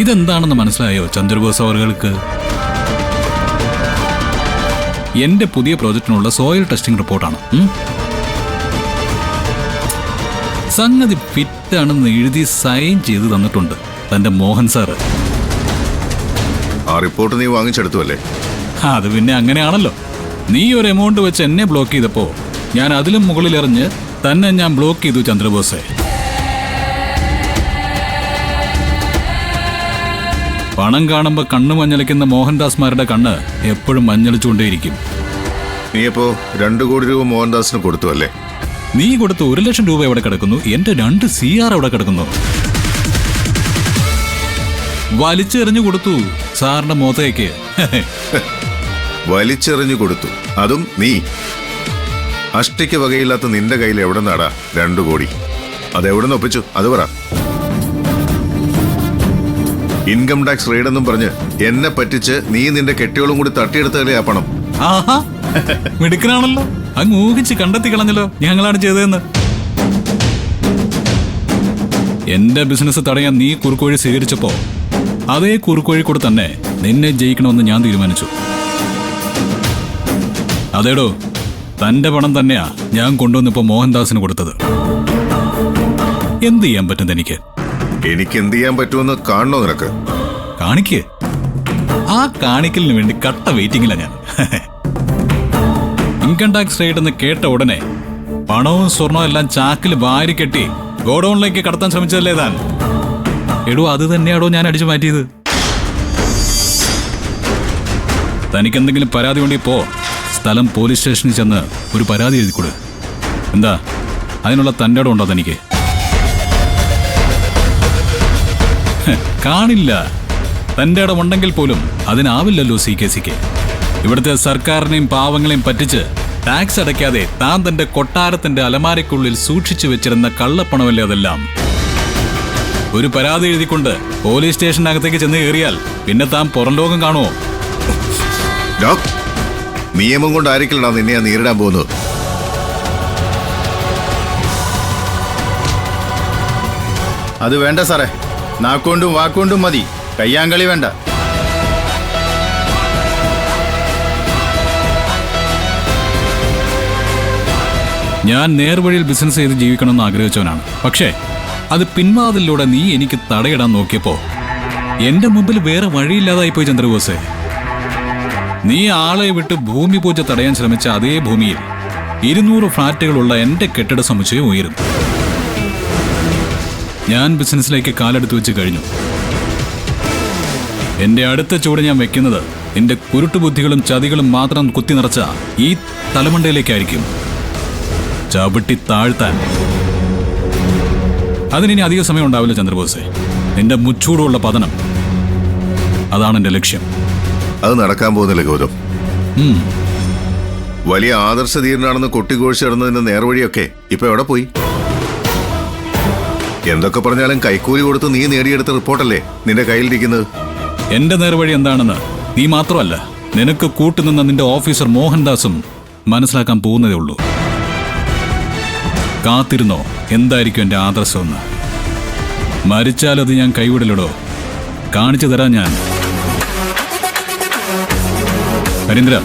ഇതെന്താണെന്ന് മനസ്സിലായോ ചന്ദ്രബോസ് അവർക്ക്? എന്റെ പുതിയ പ്രോജക്റ്റിനുള്ള സോയിൽ ടെസ്റ്റിംഗ് റിപ്പോർട്ടാണ്. സംഗതി ഫിറ്റാണെന്ന് എഴുതി സൈൻ ചെയ്ത് തന്നിട്ടുണ്ട് തന്റെ മോഹൻ സാറ്. ആ റിപ്പോർട്ട് നീ വാങ്ങിച്ചെടുത്തു അല്ലേ? അത് പിന്നെ അങ്ങനെയാണല്ലോ. നീ ഒരു എമൗണ്ട് വെച്ച് എന്നെ ബ്ലോക്ക് ചെയ്തപ്പോ ഞാൻ അതിലും മുകളിൽ എറിഞ്ഞ് തന്നെ ഞാൻ ബ്ലോക്ക് ചെയ്തു ചന്ദ്രബോസെ. പണം കാണുമ്പോ കണ്ണു മഞ്ഞളിക്കുന്ന മോഹൻദാസ്മാരുടെ കണ്ണ് എപ്പോഴും മഞ്ഞളിച്ചുകൊണ്ടേയിരിക്കും. നീയപ്പോ 2 കോടി രൂപ മോഹൻദാസിന് കൊടുത്തു അല്ലേ? നീ കൊടുത്ത 1 ലക്ഷം രൂപ എവിടെ കിടക്കുന്നു? എന്റെ 2 CR എവിടെ കിടക്കുന്നു? വലിച്ചെറിഞ്ഞു കൊടുത്തു സാറിന്റെ മുഖത്തേക്ക്. വലിച്ചെറിഞ്ഞു കൊടുത്തു, അതും നീ. അഷ്ടിക്ക് വകയില്ലാത്ത നിന്റെ കയ്യിൽ എവിടെ നാടാ 2 കോടി? അതെവിടെ നിന്ന് ഒപ്പിച്ചു അത് പറ. ഇൻകം ടാക്സ് റെയ്ഡെന്നും പറഞ്ഞ് എന്നെ പറ്റിച്ച് നീ നിന്റെ കെട്ടിയോളും കൂടി തട്ടിയെടുത്തല്ലേ ആ പണം? ആഹാ, മിടുക്കനാണല്ലോ. അങ്ങ് ഊഹിച്ച് കണ്ടെത്തി കളഞ്ഞല്ലോ ഞങ്ങളാണ് ചെയ്തതെന്ന്. എന്റെ ബിസിനസ് തടയാൻ നീ കുറുക്കോഴി സ്വീകരിച്ചപ്പോ അതേ കുറുക്കോഴി കൂടെ തന്നെ നിന്നെ ജയിക്കണമെന്ന് ഞാൻ തീരുമാനിച്ചു. അതേടോ, തന്റെ പണം തന്നെയാ ഞാൻ കൊണ്ടുവന്നിപ്പോ മോഹൻദാസിന് കൊടുത്തത്. എന്ത് ചെയ്യാൻ പറ്റും തനിക്ക്? എനിക്ക് എന്ത് ചെയ്യാൻ പറ്റുമെന്ന് കാണണോ നിനക്ക്? കാണിക്ക്. ആ കാണിക്കലിന് വേണ്ടി കട്ട വെയിറ്റിംഗില്ല ഞാൻ. ഇൻകം ടാക്സ് റേറ്റ് എന്ന് കേട്ട ഉടനെ പണവും സ്വർണവും എല്ലാം ചാക്കിൽ വാരി കെട്ടി ഗോഡൌണിലേക്ക് കടത്താൻ ശ്രമിച്ചതല്ലേ താൻ? എടോ, അത് തന്നെയാടോ ഞാൻ അടിച്ചു മാറ്റിയത്. തനിക്കെന്തെങ്കിലും പരാതി ഉണ്ടെങ്കിൽ പോ, സ്ഥലം പോലീസ് സ്റ്റേഷനിൽ ചെന്ന് ഒരു പരാതി എഴുതിക്കൊടു. എന്താ, അതിനുള്ള തൻ്റെ ഇടം ഉണ്ടോ തനിക്ക്? കാണില്ല. തൻ്റെ ഇടം ഉണ്ടെങ്കിൽ പോലും അതിനാവില്ലല്ലോ CKCക്ക്. ഇവിടുത്തെ സർക്കാരിനെയും പാവങ്ങളെയും പറ്റിച്ച് ടാക്സ് അടയ്ക്കാതെ താൻ തന്റെ കൊട്ടാരത്തിന്റെ അലമാരയ്ക്കുള്ളിൽ സൂക്ഷിച്ചു വെച്ചിരുന്ന കള്ളപ്പണമല്ലേ അതെല്ലാം. ഒരു പരാതി എഴുതിക്കൊണ്ട് പോലീസ് സ്റ്റേഷനകത്തേക്ക് ചെന്ന് കയറിയാൽ പിന്നെ താൻ പുറം ലോകം കാണുമോ? നിയമം കൊണ്ട് ആയിരിക്കില്ലടാ നിന്നെ ഞാൻ നേരിടാൻ പോകുന്നത്. അത് വേണ്ട സാറേ, നാക്കൊണ്ടും വാക്കൊണ്ടും മതി, കയ്യാങ്കളി വേണ്ട. ഞാൻ നേർവഴിയിൽ ബിസിനസ് ചെയ്ത് ജീവിക്കണമെന്ന് ആഗ്രഹിച്ചവനാണ്. പക്ഷേ അത് പിൻവാതിലൂടെ നീ എനിക്ക് തടയിടാൻ നോക്കിയപ്പോ എന്റെ മുമ്പിൽ വേറെ വഴിയില്ലാതായി പോയി ചന്ദ്രബോസേ. നീ ആളെ വിട്ട് ഭൂമി പൂജ തടയാൻ ശ്രമിച്ച അതേ ഭൂമിയിൽ 200 ഫ്ളാറ്റുകളുള്ള എന്റെ കെട്ടിട സമുച്ചയം ഉയരും. ഞാൻ ബിസിനസ്സിലേക്ക് കാലെടുത്ത് വെച്ച് കഴിഞ്ഞു. എന്റെ അടുത്ത ചൂട് ഞാൻ വെക്കുന്നത് എന്റെ കുരുട്ടുബുദ്ധികളും ചതികളും മാത്രം കുത്തി നിറച്ച ഈ തലമണ്ടയിലേക്കായിരിക്കും. ചവിട്ടി താഴ്ത്താൻ. അതിനി അധിക സമയം ഉണ്ടാവില്ല ചന്ദ്രബോസേ. നിന്റെ മുച്ചൂടുള്ള പതനം, അതാണ് എന്റെ ലക്ഷ്യം. അത് നടക്കാൻ പോകുന്നില്ല ഗൗതം. വലിയ ആദർശധീരനാണെന്ന് കൊട്ടിഘോഷിച്ച് നടന്നതിന്റെ നേർവഴിയൊക്കെ ഇപ്പൊ എവിടെ പോയി? എന്തൊക്കെ പറഞ്ഞാലും കൈക്കൂലി കൊടുത്ത് നീ നേടിയെടുത്ത റിപ്പോർട്ടല്ലേ നിന്റെ കയ്യിലിരിക്കുന്നത്. എന്റെ നേർവഴി എന്താണെന്ന് നീ മാത്രമല്ല, നിനക്ക് കൂട്ടുനിന്ന നിന്റെ ഓഫീസർ മോഹൻദാസും മനസ്സിലാക്കാൻ പോകുന്നതേ ഉള്ളൂ. കാത്തിരുന്നോ എന്തായിരിക്കും എന്റെ ആദർശമെന്ന്. മരിച്ചാലത് ഞാൻ കൈവിടലിടോ. കാണിച്ചു തരാം ഞാൻ. ഹരീന്ദ്ര.